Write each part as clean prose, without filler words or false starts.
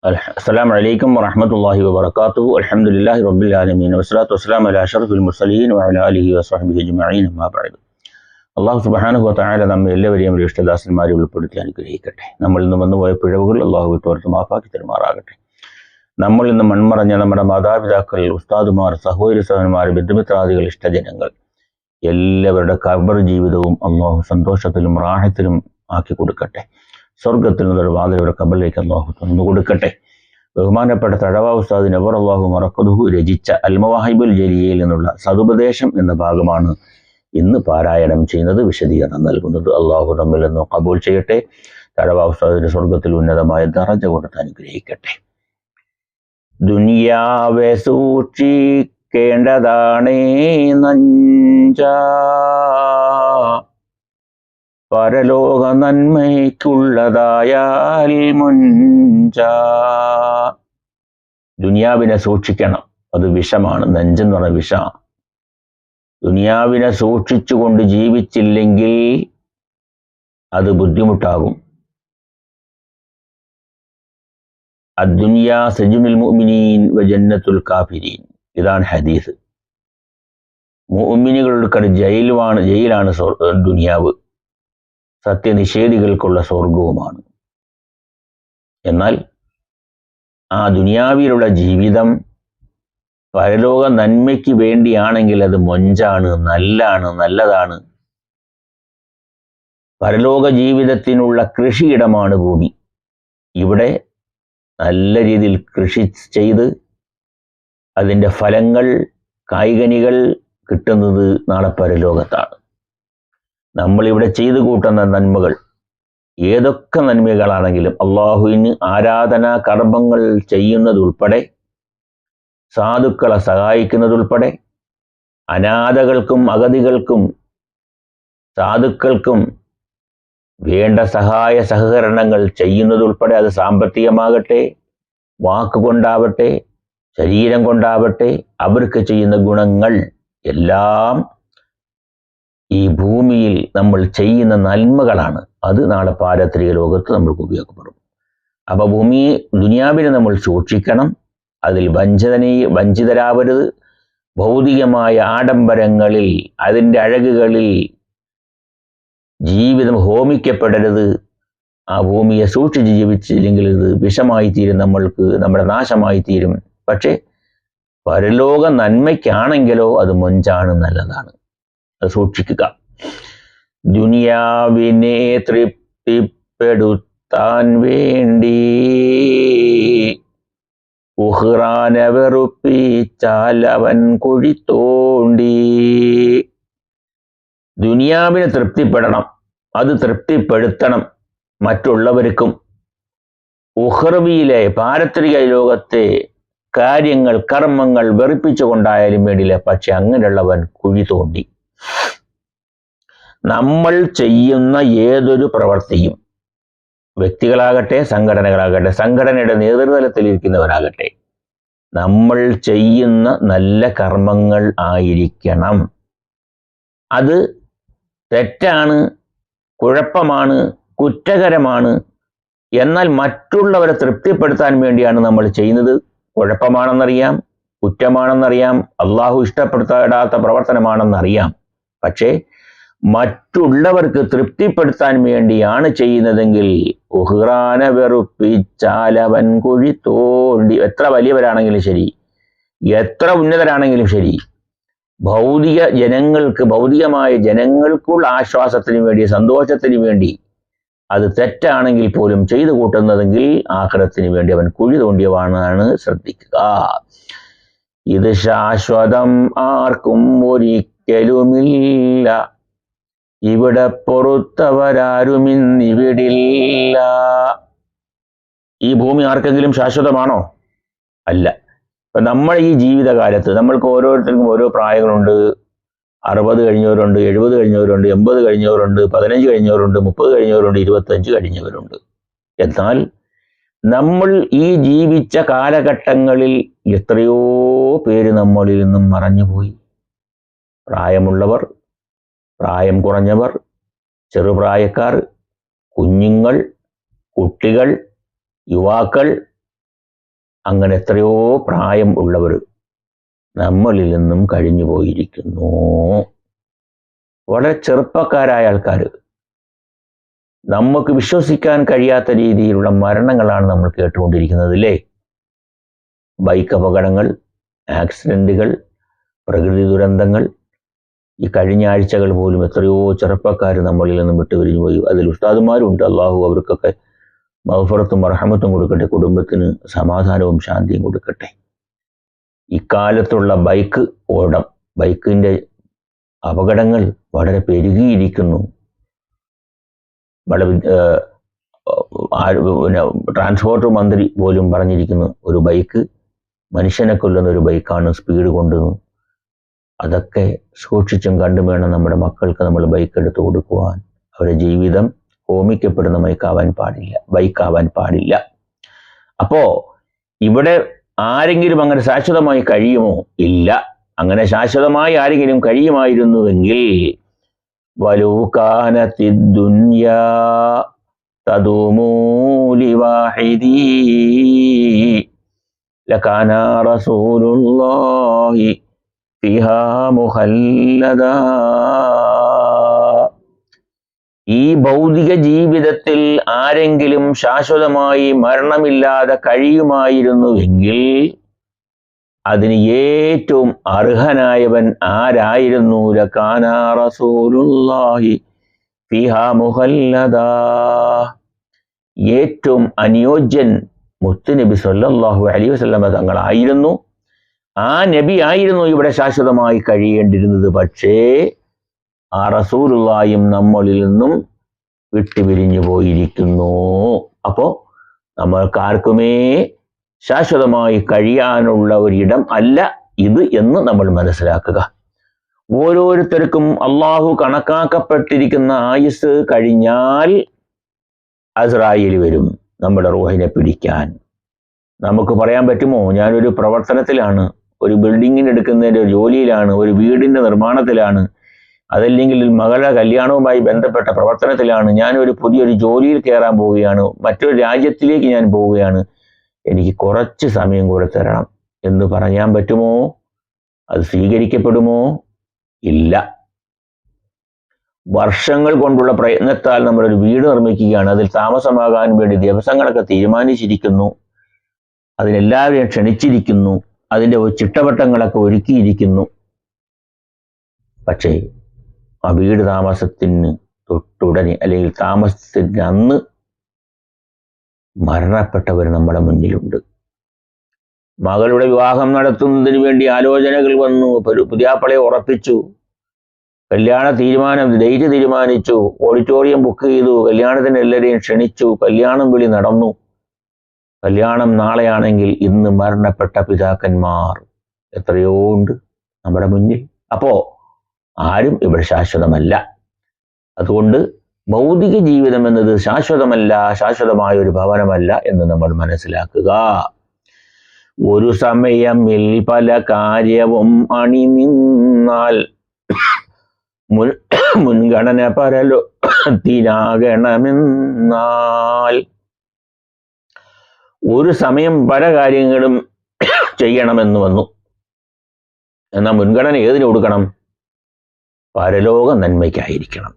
السلام عليكم ورحمة الله وبركاته. الحمد لله رب العالمين والصلاة والسلام على أشرف المرسلين وعلى آله وصحبه أجمعين أما بعد. അള്ളാഹു സുബ്ഹാനഹു വ തആല നമ്മെ എല്ലാവരെയും ഒരു ഇഷ്ടദാസന്മാരെ ഉൾപ്പെടുത്തി അനുഗ്രഹിക്കട്ടെ. നമ്മളിൽ നിന്ന് വന്നുപോയ പിഴവുകൾ അള്ളാഹു വിട്ടോർത്ത് മാപ്പാക്കി തരുമാറാകട്ടെ. നമ്മളിൽ നിന്ന് മൺമറഞ്ഞ നമ്മുടെ മാതാപിതാക്കൾ, ഉസ്താദുമാർ, സഹോദരി സഹോദരന്മാർ, ബന്ധുമിത്രാദികൾ, ഇഷ്ടജനങ്ങൾ എല്ലാവരുടെ ഖബർ ജീവിതവും അള്ളാഹു സന്തോഷത്തിലും റാഹത്തിലും ആക്കി കൊടുക്കട്ടെ. സ്വർഗത്തിൽ നിന്നൊരു വാതിലവരുടെ ഖബറിലേക്ക് അള്ളാഹു തുറന്നു കൊടുക്കട്ടെ. ബഹുമാനപ്പെട്ട തഴവ ഉസ്താദ് നവർ അള്ളാഹു മറക്കതുഹു രചിച്ച അൽ മവാഹിബുൽ ജലിയയിൽ നിന്നുള്ള സതുപദേശം എന്ന ഭാഗമാണ് ഇന്ന് പാരായണം ചെയ്യുന്നത്, വിശദീകരണം നൽകുന്നത്. അള്ളാഹു നമ്മിൽ നിന്ന് കബൂൽ ചെയ്യട്ടെ. തഴവ ഉസ്താദിന്റെ സ്വർഗത്തിൽ ഉന്നതമായ ദറജ കൊടുത്ത് അനുഗ്രഹിക്കട്ടെ. ദുനിയാവെ സൂക്ഷിക്കേണ്ടതാണേ നഞ്ച, പരലോക നന്മയ്ക്കുള്ളതായാൽ മുഞ്ച. ദുനിയാവിനെ സൂക്ഷിക്കണം, അത് വിഷമാണ്. നഞ്ചെന്ന് പറഞ്ഞ വിഷമാണ്. ദുനിയാവിനെ സൂക്ഷിച്ചുകൊണ്ട് ജീവിച്ചില്ലെങ്കിൽ അത് ബുദ്ധിമുട്ടാകും. അദ്ദുനിയ സജ്നുൽ മുഅ്മിനീൻ വ ജന്നത്തുൽ കാഫിരീൻ, ഇതാണ് ഹദീസ്. മുഅ്മിനുകളുടെ ജയിലാണ് ദുനിയാവ്, സത്യനിഷേധികൾക്കുള്ള സ്വർഗവുമാണ്. എന്നാൽ ആ ദുനിയാവിലുള്ള ജീവിതം പരലോക നന്മയ്ക്ക് വേണ്ടിയാണെങ്കിൽ അത് മൊഞ്ചാണ്, നല്ലതാണ്. പരലോക ജീവിതത്തിനുള്ള കൃഷിയിടമാണ് ഭൂമി. ഇവിടെ നല്ല രീതിയിൽ കൃഷി ചെയ്ത് അതിൻ്റെ ഫലങ്ങൾ, കായ്കനികൾ കിട്ടുന്നത് നാളെ പരലോകത്താണ്. നമ്മളിവിടെ ചെയ്തു കൂട്ടുന്ന നന്മകൾ, ഏതൊക്കെ നന്മകളാണെങ്കിലും അള്ളാഹുവിന് ആരാധനാ കർമ്മങ്ങൾ ചെയ്യുന്നതുൾപ്പെടെ, സാധുക്കളെ സഹായിക്കുന്നതുൾപ്പെടെ, അനാഥകൾക്കും അഗതികൾക്കും സാധുക്കൾക്കും വേണ്ട സഹായ സഹകരണങ്ങൾ ചെയ്യുന്നതുൾപ്പെടെ, അത് സാമ്പത്തികമാകട്ടെ, വാക്കുകൊണ്ടാവട്ടെ, ശരീരം കൊണ്ടാവട്ടെ, അവർക്ക് ചെയ്യുന്ന ഗുണങ്ങൾ എല്ലാം ഈ ഭൂമിയിൽ നമ്മൾ ചെയ്യുന്ന നന്മകളാണ്. അത് നാളെ പാരത്രിക ലോകത്ത് നമ്മൾക്ക് ഉപയോഗപ്പെടും. അപ്പോൾ ദുനിയാവിനെ നമ്മൾ സൂക്ഷിക്കണം, അതിൽ വഞ്ചിതരാവരുത്. ഭൗതികമായ ആഡംബരങ്ങളിൽ, അതിൻ്റെ അഴകുകളിൽ ജീവിതം ഹോമിക്കപ്പെടരുത്. ആ ഭൂമിയെ സൂക്ഷിച്ച് ജീവിച്ചില്ലെങ്കിൽ ഇത് വിഷമായി തീരും, നമ്മുടെ നാശമായി തീരും. പക്ഷേ പരലോക നന്മയ്ക്കാണെങ്കിലോ അത് മൊഞ്ചാണ്, നല്ലതാണ്. അത് സൂക്ഷിക്കുക. ദുനിയാവിനെ തൃപ്തിപ്പെടുത്താൻ വേണ്ടി ഉഹ്റാനെ വെറുപ്പിച്ചാൽ അവൻ കുഴി തോണ്ടി. ദുനിയാവിനെ തൃപ്തിപ്പെടണം, അത് തൃപ്തിപ്പെടുത്തണം മറ്റുള്ളവർക്കും. ഉഹ്റവിയിലെ പാരത്രിക ലോകത്തെ കാര്യങ്ങൾ, കർമ്മങ്ങൾ വെറുപ്പിച്ചുകൊണ്ടായാലും വേണ്ടിയില്ല. പക്ഷെ അങ്ങനെയുള്ളവൻ കുഴി തോണ്ടി. നമ്മൾ ചെയ്യുന്ന ഏതൊരു പ്രവൃത്തിയും, വ്യക്തികളാകട്ടെ, സംഘടനകളാകട്ടെ, സംഘടനയുടെ നേതൃതലത്തിൽ ഇരിക്കുന്നവരാകട്ടെ, നമ്മൾ ചെയ്യുന്ന നല്ല കർമ്മങ്ങൾ ആയിരിക്കണം. അത് തെറ്റാണ്, കുഴപ്പമാണ്, കുറ്റകരമാണ്, എന്നാൽ മറ്റുള്ളവരെ തൃപ്തിപ്പെടുത്താൻ വേണ്ടിയാണ് നമ്മൾ ചെയ്യുന്നത്. കുഴപ്പമാണെന്നറിയാം, കുറ്റമാണെന്നറിയാം, അള്ളാഹു ഇഷ്ടപ്പെടുത്താത്ത പ്രവർത്തനമാണെന്നറിയാം. പക്ഷേ മറ്റുള്ളവർക്ക് തൃപ്തിപ്പെടുത്താൻ വേണ്ടിയാണ് ചെയ്യുന്നതെങ്കിൽ ഉഹ്റാനെ വെറുപ്പിച്ചാലവൻ കുഴി തോണ്ടി. എത്ര വലിയവരാണെങ്കിലും ശരി, എത്ര ഉന്നതരാണെങ്കിലും ശരി, ഭൗതികമായ ജനങ്ങൾക്കുള്ള ആശ്വാസത്തിന് വേണ്ടി, സന്തോഷത്തിന് വേണ്ടി അത് തെറ്റാണെങ്കിൽ പോലും ചെയ്തു കൂട്ടുന്നതെങ്കിൽ ആഖിറത്തിന് വേണ്ടി അവൻ കുഴി തോണ്ടിയവാണെന്നാണ്. ശ്രദ്ധിക്കുക. ഇത് ശാശ്വതം ആർക്കും ഒരിക്കലുമില്ല, ഇവിടെ പൊറുത്തവരാരുമിന്നിവിടില്ല. ഈ ഭൂമി ആർക്കെങ്കിലും ശാശ്വതമാണോ? അല്ല. ഇപ്പം നമ്മൾ ഈ ജീവിതകാലത്ത് നമ്മൾക്ക് ഓരോരുത്തർക്കും ഓരോ പ്രായങ്ങളുണ്ട്. 60 കഴിഞ്ഞവരുണ്ട്, 70 കഴിഞ്ഞവരുണ്ട്, 80 കഴിഞ്ഞവരുണ്ട്, 15 കഴിഞ്ഞവരുണ്ട്, 30 കഴിഞ്ഞവരുണ്ട്, 25 കഴിഞ്ഞവരുണ്ട്. എന്നാൽ നമ്മൾ ഈ ജീവിച്ച കാലഘട്ടങ്ങളിൽ എത്രയോ പേര് നമ്മളിൽ നിന്നും മറഞ്ഞുപോയി. പ്രായമുള്ളവർ, പ്രായം കുറഞ്ഞവർ, ചെറുപ്രായക്കാർ, കുഞ്ഞുങ്ങൾ, കുട്ടികൾ, യുവാക്കൾ, അങ്ങനെ എത്രയോ പ്രായം ഉള്ളവർ നമ്മളിൽ നിന്നും കഴിഞ്ഞു പോയിരിക്കുന്നു. വളരെ ചെറുപ്പക്കാരായ ആൾക്കാർ, നമുക്ക് വിശ്വസിക്കാൻ കഴിയാത്ത രീതിയിലുള്ള മരണങ്ങളാണ് നമ്മൾ കേട്ടുകൊണ്ടിരിക്കുന്നത് അല്ലേ? ബൈക്ക് അപകടങ്ങൾ, ആക്സിഡന്റുകൾ, പ്രകൃതി ദുരന്തങ്ങൾ. ഈ കഴിഞ്ഞ ആഴ്ചകൾ പോലും എത്രയോ ചെറുപ്പക്കാർ നമ്മളിൽ നിന്നും വിട്ടുപിരിഞ്ഞു പോയി. അതിൽ ഉസ്താദുമാരുണ്ട്. അള്ളാഹു അവർക്കൊക്കെ മഗ്ഫിറത്തും റഹ്മത്തും കൊടുക്കട്ടെ, കുടുംബത്തിന് സമാധാനവും ശാന്തിയും കൊടുക്കട്ടെ. ഇക്കാലത്തുള്ള ബൈക്കിന്റെ അപകടങ്ങൾ വളരെ പെരുകിയിരിക്കുന്നു. ട്രാൻസ്പോർട്ട് മന്ത്രി പോലും പറഞ്ഞിരിക്കുന്നു, ഒരു ബൈക്ക് മനുഷ്യനെ കൊല്ലുന്ന ഒരു ബൈക്കാണ് സ്പീഡ് കൊണ്ടുവന്നു. അതൊക്കെ സൂക്ഷിച്ചും കണ്ടും വേണം നമ്മുടെ മക്കൾക്ക് നമ്മൾ ബൈക്ക് എടുത്തു കൊടുക്കുവാൻ. അവരുടെ ജീവിതം ഹോമിക്കപ്പെടുന്ന ബൈക്കാവാൻ പാടില്ല. അപ്പോ ഇവിടെ ആരെങ്കിലും അങ്ങനെ ശാശ്വതമായി കഴിയുമോ? ഇല്ല. അങ്ങനെ ശാശ്വതമായി ആരെങ്കിലും കഴിയുമായിരുന്നുവെങ്കിൽ വലൗ കാനത്തിദ് ദുനിയാ തദൂമു ലിവാഹിദി ലകാന റസൂലുള്ളാഹി ഫിഹാ മുഖല്ലദാ. ഈ ഭൗതിക ജീവിതത്തിൽ ആരെങ്കിലും ശാശ്വതമായി മരണമില്ലാതെ കഴിയുമായിരുന്നുവെങ്കിൽ അതിന് ഏറ്റവും അർഹനായവൻ ആരായിരുന്നു? ലകാന റസൂലുള്ളാഹി ഫിഹാ മുഖല്ലദാ. ഏറ്റവും അനുയോജ്യൻ മുത്തുനബി സല്ലല്ലാഹു അലൈഹി വസല്ലമ തങ്ങളായിരുന്നു. ആ നബി ആയിരുന്നു ഇവിടെ ശാശ്വതമായി കഴിയേണ്ടിയിരുന്നത്. പക്ഷേ ആ റസൂലുള്ളാഹിയും നമ്മളിൽ നിന്നും വിട്ടുപിരിഞ്ഞു പോയിരിക്കുന്നു. അപ്പോ നമ്മൾക്കാർക്കുമേ ശാശ്വതമായി കഴിയാനുള്ള ഒരിടം അല്ല ഇത് എന്ന് നമ്മൾ മനസ്സിലാക്കുക. ഓരോരുത്തർക്കും അള്ളാഹു കണക്കാക്കപ്പെട്ടിരിക്കുന്ന ആയുസ് കഴിഞ്ഞാൽ അസ്രായേൽ വരും നമ്മുടെ റൂഹിനെ പിടിക്കാൻ. നമുക്ക് പറയാൻ പറ്റുമോ, ഞാനൊരു പ്രവർത്തനത്തിലാണ്, ഒരു ബിൽഡിങ്ങിന് എടുക്കുന്നതിൻ്റെ ജോലിയിലാണ്, ഒരു വീടിൻ്റെ നിർമ്മാണത്തിലാണ്, അതല്ലെങ്കിൽ മകളുടെ കല്യാണവുമായി ബന്ധപ്പെട്ട പ്രവർത്തനത്തിലാണ്, ഞാനൊരു പുതിയൊരു ജോലിയിൽ കയറാൻ പോവുകയാണ്, മറ്റൊരു രാജ്യത്തിലേക്ക് ഞാൻ പോവുകയാണ്, എനിക്ക് കുറച്ച് സമയം കൂടെ തരണം എന്ന് പറയാൻ പറ്റുമോ? അത് സ്വീകരിക്കപ്പെടുമോ? ഇല്ല. വർഷങ്ങൾ കൊണ്ടുള്ള പ്രയത്നത്താൽ നമ്മളൊരു വീട് നിർമ്മിക്കുകയാണ്, അതിൽ താമസമാകാൻ വേണ്ടി ദിവസങ്ങളൊക്കെ തീരുമാനിച്ചിരിക്കുന്നു, അതിനെല്ലാവരെയും ക്ഷണിച്ചിരിക്കുന്നു, അതിൻ്റെ ചിട്ടവട്ടങ്ങളൊക്കെ ഒരുക്കിയിരിക്കുന്നു. പക്ഷേ ആ വീട് താമസത്തിന് തൊട്ടുടനെ അല്ലെങ്കിൽ താമസത്തിന് അന്ന് മരണപ്പെട്ടവർ നമ്മുടെ മുന്നിലുണ്ട്. മകളുടെ വിവാഹം നടത്തുന്നതിന് വേണ്ടി ആലോചനകൾ വന്നു, പുതിയാപ്പളയെ ഉറപ്പിച്ചു, കല്യാണ ഡേറ്റ് തീരുമാനിച്ചു, ഓഡിറ്റോറിയം ബുക്ക് ചെയ്തു, കല്യാണത്തിന് എല്ലാവരെയും ക്ഷണിച്ചു, കല്യാണം വിളി നടന്നു. കല്യാണം നാളെയാണെങ്കിൽ ഇന്ന് മരണപ്പെട്ട പിതാക്കന്മാർ എത്രയോ ഉണ്ട് നമ്മുടെ മുന്നിൽ. അപ്പോ ആരും ഇവിടെ ശാശ്വതമല്ല. അതുകൊണ്ട് ഭൗതിക ജീവിതം എന്നത് ശാശ്വതമല്ല, ശാശ്വതമായ ഒരു ഭവനമല്ല എന്ന് നമ്മൾ മനസ്സിലാക്കുക. ഒരു സമയമിൽ പല കാര്യവും അണിനിന്നാൽ മുൻഗണന പരലോകത്തിനാകണമെന്നാൽ. ഒരു സമയം പല കാര്യങ്ങളും ചെയ്യണമെന്ന് വന്നു, എന്നാൽ മുൻഗണന ഏതിന് കൊടുക്കണം? പരലോക നന്മയ്ക്കായിരിക്കണം.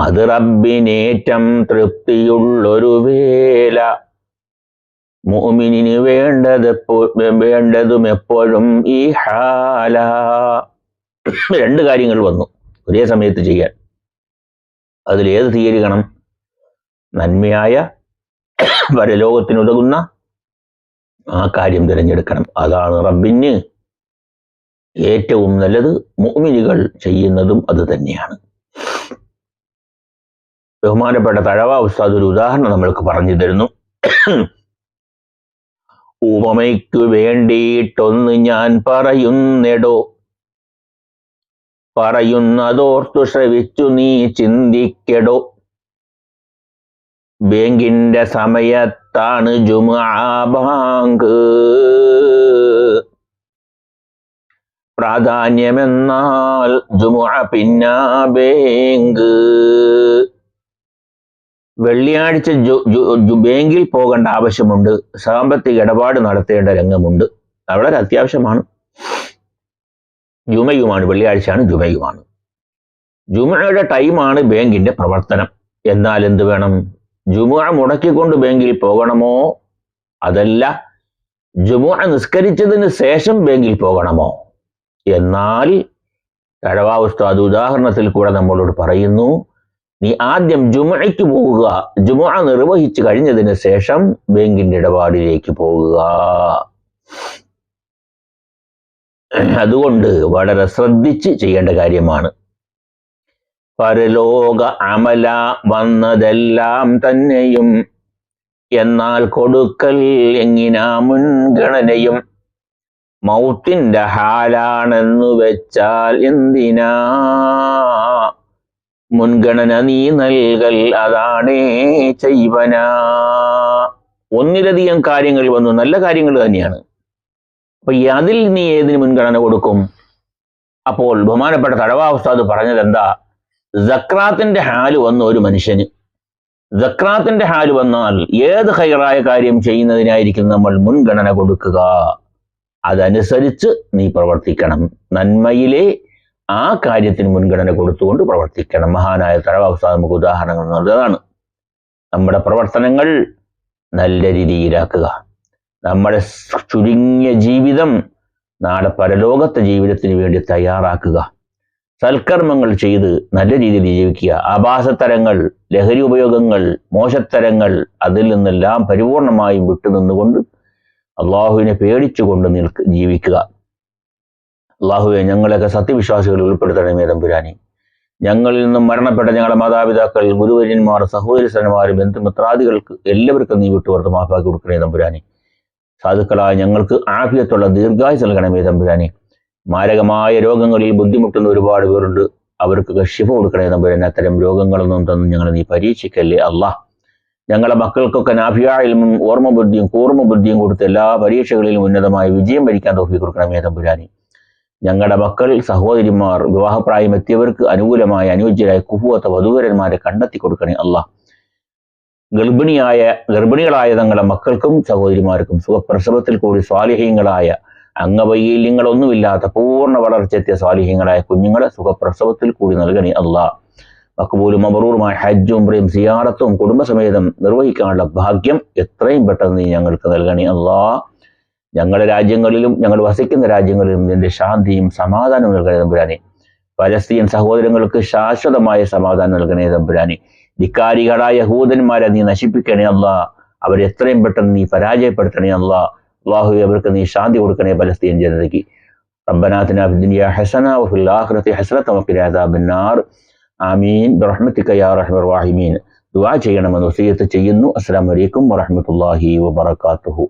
അത് റബ്ബിനേറ്റം തൃപ്തിയുള്ളൊരു വേല, മുഅ്മിനിന് വേണ്ടതും എപ്പോഴും ഈ ഹാല. രണ്ട് കാര്യങ്ങൾ വന്നു ഒരേ സമയത്ത് ചെയ്യാൻ. അതിലേത് സ്വീകരിക്കണം? നന്മയായ പരലോകത്തിനുതകുന്ന ആ കാര്യം തിരഞ്ഞെടുക്കണം. അതാണ് റബ്ബിന് ഏറ്റവും നല്ലത്. മുഅ്മിനുകൾ ചെയ്യുന്നതും അത് തന്നെയാണ്. ബഹുമാനപ്പെട്ട തഴവ ഉസ്താദ് ഒരു ഉദാഹരണം നമ്മൾക്ക് പറഞ്ഞു തരുന്നു. ഉപമയ്ക്കു വേണ്ടിയിട്ടൊന്ന് ഞാൻ പറയുന്നെടോ, പറയുന്നതോർത്തു ശ്രവിച്ചു നീ ചിന്തിക്കെടോ. ബാങ്കിന്റെ സമയത്താണ് ജുമുഅ ബാങ്ക്, പ്രാധാന്യമെന്നാൽ ജുമുഅ പിന്നാ ബാങ്ക്. വെള്ളിയാഴ്ച ബാങ്കിൽ പോകേണ്ട ആവശ്യമുണ്ട്, സാമ്പത്തിക ഇടപാട് നടത്തേണ്ട രംഗമുണ്ട്, വളരെ അത്യാവശ്യമാണ്. ജുമയുമാണ്, വെള്ളിയാഴ്ചയാണ് ജുമയുമാണ്. ജുമയുടെ ടൈമാണ് ബാങ്കിന്റെ പ്രവർത്തനം. എന്നാൽ എന്ത് വേണം? ജുമുഅ മുടക്കിക്കൊണ്ട് ബാങ്കിൽ പോകണമോ, അതല്ല ജുമുഅ നിസ്കരിച്ചതിന് ശേഷം ബാങ്കിൽ പോകണമോ? എന്നാൽ തഴവ ഉസ്താദ് ഉദാഹരണത്തിൽ കൂടെ നമ്മളോട് പറയുന്നു, നീ ആദ്യം ജുമുഅയ്ക്ക് പോകുക, ജുമുഅ നിർവഹിച്ചു കഴിഞ്ഞതിന് ശേഷം ബാങ്കിന്റെ ഇടപാടിലേക്ക് പോകുക. അതുകൊണ്ട് വളരെ ശ്രദ്ധിച്ച് ചെയ്യേണ്ട കാര്യമാണ്. പരലോക അമല വന്നതെല്ലാം തന്നെയും, എന്നാൽ കൊടുക്കൽ എങ്ങിനാ മുൻഗണനയും. മൗത്തിന്റെ ഹാലാണെന്നു വെച്ചാൽ എന്തിനാ മുൻഗണന നീ നൽകൽ, അതാണേ ചെയ്വന. ഒന്നിലധികം കാര്യങ്ങൾ വന്നു, നല്ല കാര്യങ്ങൾ തന്നെയാണ്. അപ്പൊ അതിൽ നീ ഏതിന് മുൻഗണന കൊടുക്കും? അപ്പോൾ ബഹുമാനപ്പെട്ട തഴവ ഉസ്താദ് പറഞ്ഞത് എന്താ? സക്രാത്തിന്റെ ഹാല് വന്ന ഒരു മനുഷ്യന്, സക്രാത്തിന്റെ ഹാല് വന്നാൽ ഏത് ഹൈറായ കാര്യം ചെയ്യുന്നതിനായിരിക്കും നമ്മൾ മുൻഗണന കൊടുക്കുക, അതനുസരിച്ച് നീ പ്രവർത്തിക്കണം. നന്മയിലെ ആ കാര്യത്തിന് മുൻഗണന കൊടുത്തുകൊണ്ട് പ്രവർത്തിക്കണം. മഹാനായ തഴവ ഉസ്താദ് നമുക്ക് ഉദാഹരണങ്ങൾ നൽകുന്നതാണ്. നമ്മുടെ പ്രവർത്തനങ്ങൾ നല്ല രീതിയിലാക്കുക. നമ്മുടെ ചുരുങ്ങിയ ജീവിതം നാളെ പരലോകത്തെ ജീവിതത്തിന് വേണ്ടി തയ്യാറാക്കുക. സൽക്കർമ്മങ്ങൾ ചെയ്ത് നല്ല രീതിയിൽ ജീവിക്കുക. ആഭാസത്തരങ്ങൾ, ലഹരി ഉപയോഗങ്ങൾ, മോശത്തരങ്ങൾ, അതിൽ നിന്നെല്ലാം പരിപൂർണമായും വിട്ടുനിന്നുകൊണ്ട് അള്ളാഹുവിനെ പേടിച്ചുകൊണ്ട് ജീവിക്കുക. അള്ളാഹുവെ, ഞങ്ങളെയൊക്കെ സത്യവിശ്വാസികളിൽ ഉൾപ്പെടുത്തണമേ തമ്പുരാനെ. ഞങ്ങളിൽ നിന്നും മരണപ്പെട്ട ഞങ്ങളുടെ മാതാപിതാക്കൾ, ഗുരുവര്യന്മാർ, സഹോദരന്മാർ, ബന്ധുമിത്രാദികൾക്ക് എല്ലാവർക്കും നീ വിട്ടുപുറത്ത് മാഫാക്കി കൊടുക്കണേ തമ്പുരാനെ. സാധുക്കളായ ഞങ്ങൾക്ക് ആഫിയത്തുള്ള ദീർഘായുസ് നൽകണമേ തമ്പുരാനെ. മാരകമായ രോഗങ്ങളിൽ ബുദ്ധിമുട്ടുന്ന ഒരുപാട് പേരുണ്ട്, അവർക്ക് ശിഫ കൊടുക്കണേ തമ്പുരാനെ. അത്തരം രോഗങ്ങളൊന്നും തന്നു ഞങ്ങളെ നീ പരീക്ഷിക്കല്ലേ അല്ലാഹ്. ഞങ്ങളുടെ മക്കൾക്കൊക്കെ നാഫിയായും ഓർമ്മ ബുദ്ധിയും കൂർമ്മ ബുദ്ധിയും കൊടുത്ത് എല്ലാ പരീക്ഷകളിലും ഉന്നതമായ വിജയം വരിക്കാൻ തോഫീക്ക് കൊടുക്കണമേ തമ്പുരാനെ. ഞങ്ങളുടെ മക്കൾ, സഹോദരിമാർ, വിവാഹപ്രായം എത്തിയവർക്ക് അനുകൂലമായ അനുയോജ്യരായ കുഫുവത്ത വധൂവരന്മാരെ കണ്ടെത്തി കൊടുക്കണേ അല്ലാഹ്. ഗർഭിണികളായ തങ്ങളുടെ മക്കൾക്കും സഹോദരിമാർക്കും സുഖപ്രസവത്തിൽ കൂടി സ്വാലിഹ്യങ്ങളായ, അംഗവൈകല്യങ്ങളൊന്നുമില്ലാത്ത പൂർണ്ണ വളർച്ചെത്തിയ സ്വാലിഹ്യങ്ങളായ കുഞ്ഞുങ്ങളെ സുഖപ്രസവത്തിൽ കൂടി നൽകണേ അല്ലാഹ്. മഖ്ബൂലും മബ്റൂറുമായ ഹജ്ജും ഉംറയും സിയാറത്തും കുടുംബസമേതം നിർവഹിക്കാനുള്ള ഭാഗ്യം എത്രയും പെട്ടെന്ന് നീ ഞങ്ങൾക്ക് നൽകണേ അല്ലാഹ്. ഞങ്ങളുടെ രാജ്യങ്ങളിലും ഞങ്ങൾ വസിക്കുന്ന രാജ്യങ്ങളിലും നിന്റെ ശാന്തിയും സമാധാനവും നൽകണേ തമ്പുരാനെ. പലസ്തീൻ സഹോദരങ്ങൾക്ക് ശാശ്വതമായ സമാധാനം നൽകണേ തമ്പുരാനെ. ധിക്കാരികളായ യഹൂദന്മാരെ നീ നശിപ്പിക്കണേ അല്ലാഹ്. അവരെത്രയും പെട്ടെന്ന് നീ പരാജയപ്പെടുത്തണേ അല്ലാഹ്. അല്ലാഹു, അവർക്ക് നീ ശാന്തി കൊടുക്കണേ പലസ്തീൻ ജനതയ്ക്ക്. റബ്ബനാ ആതിനാ ഫിദ്ദുനിയാ ഹസന വഫിൽ ആഖിറതി ഹസനത വഖിനാ അദാബന്നാർ. ആമീൻ ബിറഹ്മതിക യാ അർഹമർ റഹീമീൻ. ദുആ ചെയ്യണമെന്ന് വസിയത്ത് ചെയ്യുന്നു. അസ്സലാമു അലൈക്കും വറഹ്മത്തുള്ളാഹി വബറകാതുഹു.